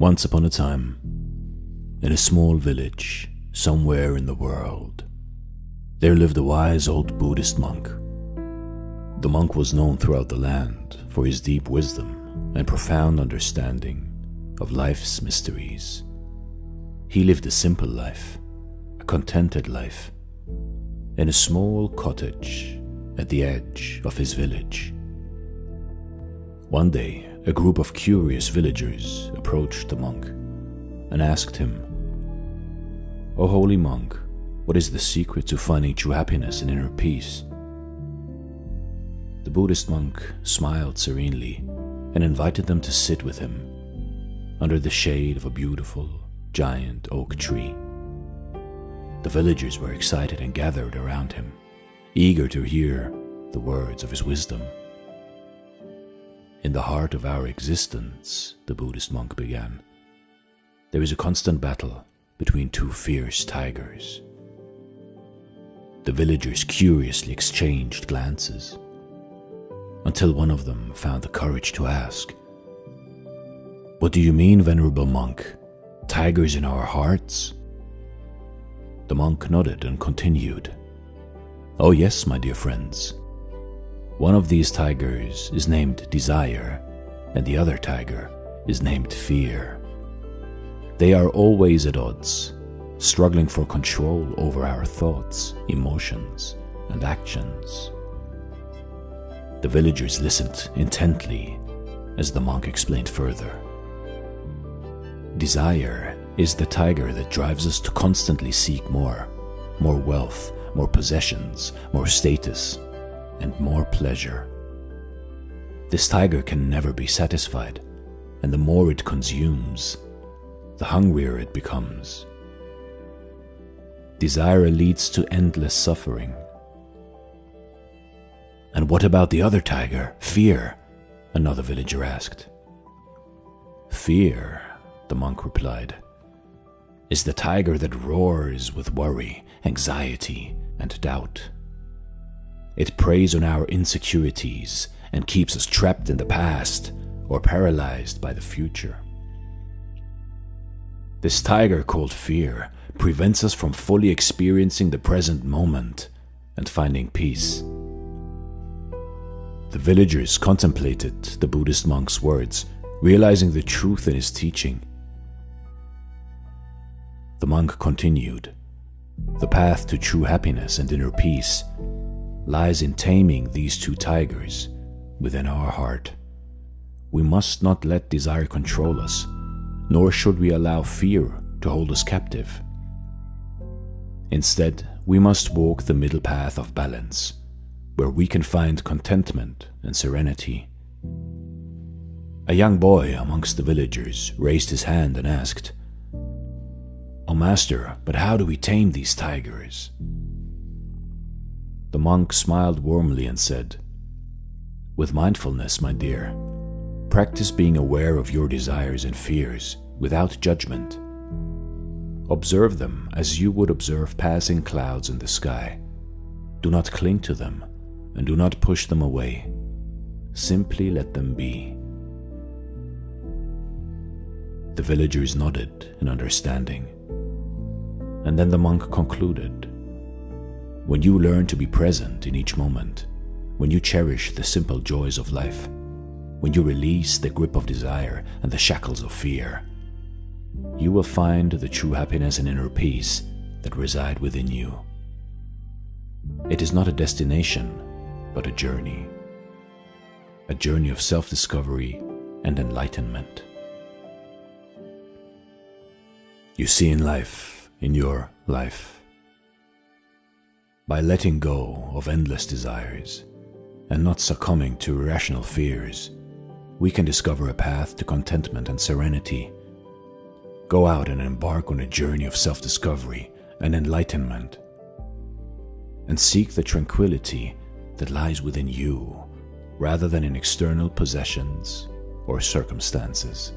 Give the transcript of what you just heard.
Once upon a time, in a small village somewhere in the world, there lived a wise old Buddhist monk. The monk was known throughout the land for his deep wisdom and profound understanding of life's mysteries. He lived a simple life, a contented life, in a small cottage at the edge of his village. One day, a group of curious villagers approached the monk and asked him, "O holy monk, what is the secret to finding true happiness and inner peace?" The Buddhist monk smiled serenely and invited them to sit with him under the shade of a beautiful, giant oak tree. The villagers were excited and gathered around him, eager to hear the words of his wisdom. "In the heart of our existence," the Buddhist monk began, "there is a constant battle between two fierce tigers." The villagers curiously exchanged glances, until one of them found the courage to ask, "What do you mean, venerable monk? Tigers in our hearts?" The monk nodded and continued, "Oh yes, my dear friends. One of these tigers is named desire, and the other tiger is named fear. They are always at odds, struggling for control over our thoughts, emotions, and actions." The villagers listened intently as the monk explained further. Desire is the tiger that drives us to constantly seek more wealth, more possessions, more status, and more pleasure. This tiger can never be satisfied, and the more it consumes, the hungrier it becomes. Desire leads to endless suffering. "And what about the other tiger, fear?" another villager asked. "Fear," the monk replied, "is the tiger that roars with worry, anxiety, and doubt. It preys on our insecurities and keeps us trapped in the past or paralyzed by the future. This tiger called fear prevents us from fully experiencing the present moment and finding peace." The villagers contemplated the Buddhist monk's words, realizing the truth in his teaching. The monk continued, "The path to true happiness and inner peace lies in taming these two tigers within our heart. We must not let desire control us, nor should we allow fear to hold us captive. Instead, we must walk the middle path of balance, where we can find contentment and serenity." A young boy amongst the villagers raised his hand and asked, "Oh master, but how do we tame these tigers?" The monk smiled warmly and said, "With mindfulness, my dear, practice being aware of your desires and fears without judgment. Observe them as you would observe passing clouds in the sky. Do not cling to them and do not push them away. Simply let them be." The villagers nodded in understanding, and then the monk concluded, "When you learn to be present in each moment, when you cherish the simple joys of life, when you release the grip of desire and the shackles of fear, you will find the true happiness and inner peace that reside within you. It is not a destination, but a journey of self-discovery and enlightenment." You see in life, in your life, by letting go of endless desires and not succumbing to irrational fears, we can discover a path to contentment and serenity. Go out and embark on a journey of self-discovery and enlightenment, and seek the tranquility that lies within you rather than in external possessions or circumstances.